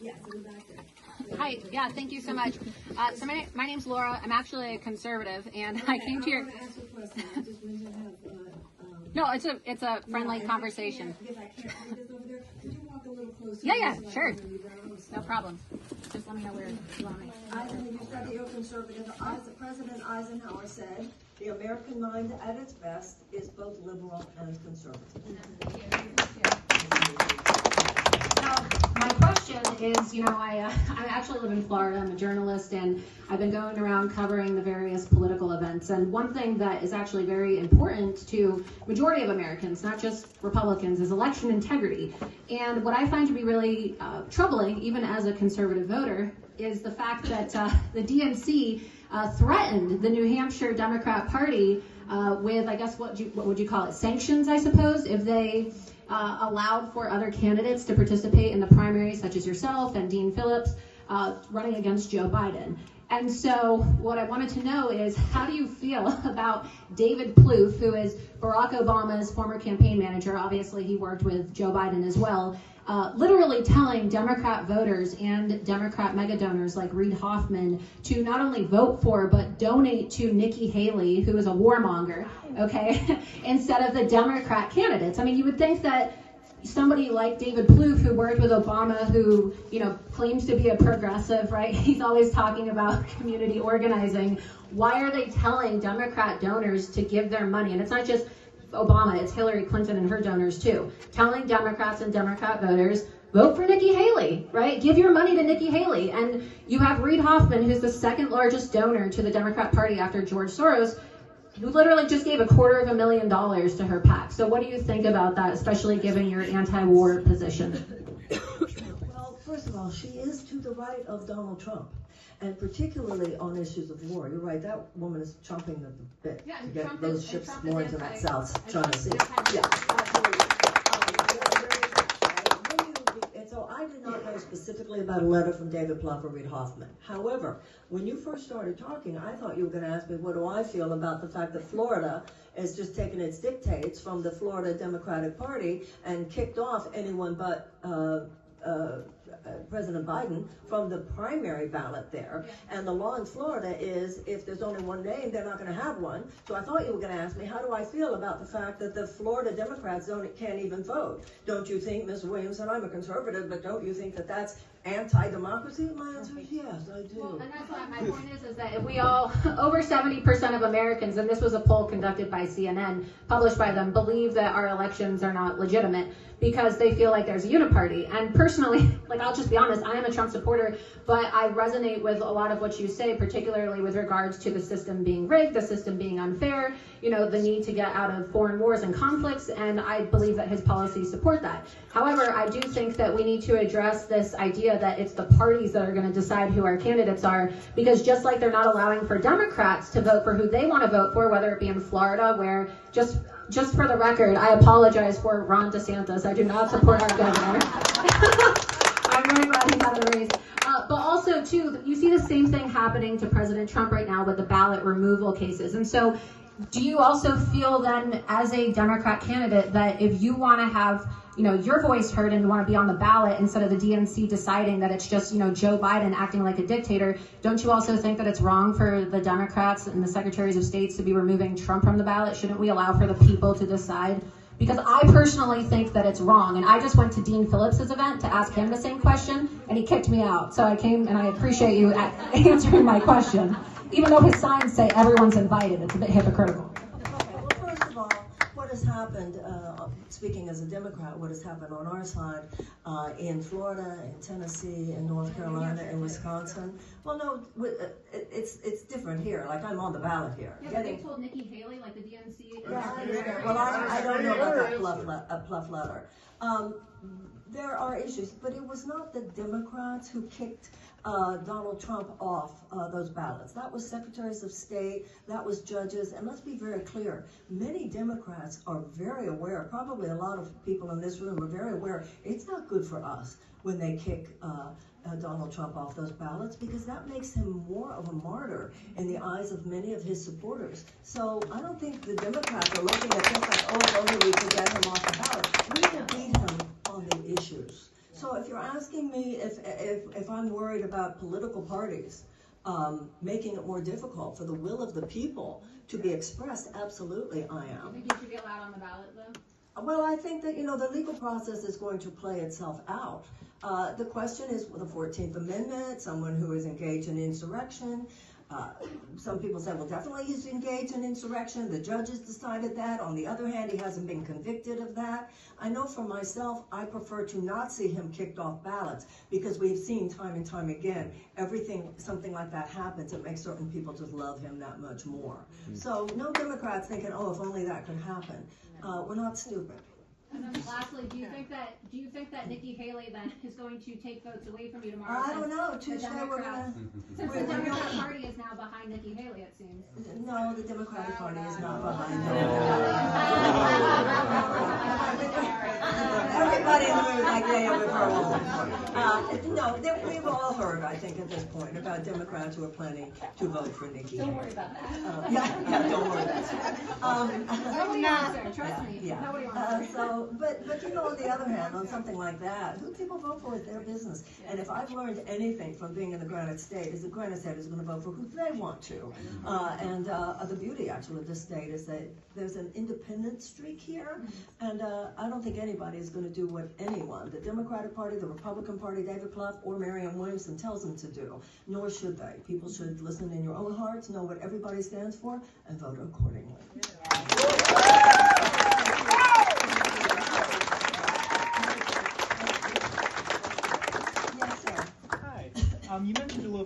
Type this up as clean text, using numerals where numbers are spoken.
Yes, in the back there. Hi, yeah, thank you so much. So my name's Laura. I'm actually a conservative, and I came to your. I want to ask a question. I just wanted to have. No, it's a friendly conversation. Because I can't see this over there. Could you walk a little closer? Yeah, so I sure. can really grab them? No problem. Just let me know where you want me. You said that you're conservative. President Eisenhower said, "The American mind at its best is both liberal and conservative." My question is, I actually live in Florida. I'm a journalist, and I've been going around covering the various political events. And one thing that is actually very important to majority of Americans, not just Republicans, is election integrity. And what I find to be really troubling, even as a conservative voter, is the fact that the DNC threatened the New Hampshire Democrat Party with, I guess, what would you call it, sanctions, I suppose, if they allowed for other candidates to participate in the primaries, such as yourself and Dean Phillips, running against Joe Biden. And so what I wanted to know is, how do you feel about David Plouffe, who is Barack Obama's former campaign manager? Obviously, he worked with Joe Biden as well, literally telling Democrat voters and Democrat mega donors like Reid Hoffman to not only vote for, but donate to Nikki Haley, who is a warmonger, okay, instead of the Democrat candidates. I mean, you would think that somebody like David Plouffe, who worked with Obama, who, claims to be a progressive, right? He's always talking about community organizing. Why are they telling Democrat donors to give their money? And it's not just Obama, it's Hillary Clinton and her donors too, telling Democrats and Democrat voters, vote for Nikki Haley, right? Give your money to Nikki Haley. And you have Reid Hoffman, who's the second largest donor to the Democrat Party after George Soros, who literally just gave $250,000 to her PAC. So what do you think about that, especially given your anti-war position? Well, first of all, she is to the right of Donald Trump. And particularly on issues of war. You're right, that woman is chomping at the bit to get Trump those ships more into that South China Sea. Yeah, absolutely. And so I did not know specifically about a letter from David Plouffe or Reid Hoffman. However, when you first started talking, I thought you were going to ask me, what do I feel about the fact that Florida is just taking its dictates from the Florida Democratic Party and kicked off anyone but President Biden from the primary ballot there. Yeah. And the law in Florida is, if there's only one name, they're not going to have one. So I thought you were going to ask me, how do I feel about the fact that the Florida Democrats can't even vote? Don't you think, Ms. Williamson, I'm a conservative, but don't you think that that's anti-democracy? My answer is yes, I do. Well, and that's why my point is that if we all, over 70% of Americans, and this was a poll conducted by CNN, published by them, believe that our elections are not legitimate because they feel like there's a uniparty. And personally, I'll just be honest, I am a Trump supporter, but I resonate with a lot of what you say, particularly with regards to the system being rigged, the system being unfair, the need to get out of foreign wars and conflicts, and I believe that his policies support that. However, I do think that we need to address this idea that it's the parties that are going to decide who our candidates are, because just like they're not allowing for Democrats to vote for who they want to vote for, whether it be in Florida, where just for the record, I apologize for Ron DeSantis. I do not support our governor. I'm really glad he's out of the race. But also, too, you see the same thing happening to President Trump right now with the ballot removal cases. And so do you also feel then, as a Democrat candidate, that if you want to have your voice heard and you want to be on the ballot instead of the DNC deciding that it's just, Joe Biden acting like a dictator, don't you also think that it's wrong for the Democrats and the secretaries of states to be removing Trump from the ballot? Shouldn't we allow for the people to decide? Because I personally think that it's wrong. And I just went to Dean Phillips's event to ask him the same question, and he kicked me out. So I came, and I appreciate you answering my question. Even though his signs say everyone's invited, it's a bit hypocritical. Okay, well, first of all, what has happened, speaking as a Democrat, what has happened on our side in Florida, in Tennessee, in North Carolina, in Wisconsin? Well, no, it's different here. Like, I'm on the ballot here. Yeah, but they told Nikki Haley, like the DNC. Yeah, I understand. Well, I don't know about that Plouffe letter. There are issues, but it was not the Democrats who kicked Donald Trump off those ballots. That was secretaries of state, that was judges, and let's be very clear, many Democrats are very aware, probably a lot of people in this room are very aware, it's not good for us when they kick Donald Trump off those ballots, because that makes him more of a martyr in the eyes of many of his supporters. So I don't think the Democrats are looking at this like, oh, only we could get him off the ballot. We will beat him on the issues. So if you're asking me if I'm worried about political parties making it more difficult for the will of the people to be expressed, absolutely I am. Do you think you should be allowed on the ballot, though? Well, I think that, the legal process is going to play itself out. The question is with the 14th Amendment, someone who is engaged in insurrection. Some people say, well, definitely he's engaged in insurrection. The judges decided that. On the other hand, he hasn't been convicted of that. I know for myself, I prefer to not see him kicked off ballots because we've seen time and time again, something like that happens, it makes certain people just love him that much more. So no Democrats thinking, oh, if only that could happen. We're not stupid. And then lastly, do you think that Nikki Haley then is going to take votes away from you tomorrow? I don't know. Tuesday we're gonna. Since the Democratic Party is now behind Nikki Haley, it seems. No, the Democratic Party is not behind Everybody in the room like they have a No, we've all heard, I think, at this point about Democrats who are planning to vote for Nikki Haley. Don't worry about that. Yeah, don't worry about that. Nobody wants her, trust me. Yeah. Nobody wants her. But on the other hand, on something like that, who people vote for is their business. And if I've learned anything from being in the Granite State, is that Granite State is going to vote for who they want to. The beauty, actually, of this state is that there's an independent streak here, and I don't think anybody is going to do what anyone, the Democratic Party, the Republican Party, David Plouffe, or Marianne Williamson tells them to do, nor should they. People should listen in your own hearts, know what everybody stands for, and vote accordingly. You mentioned a little bit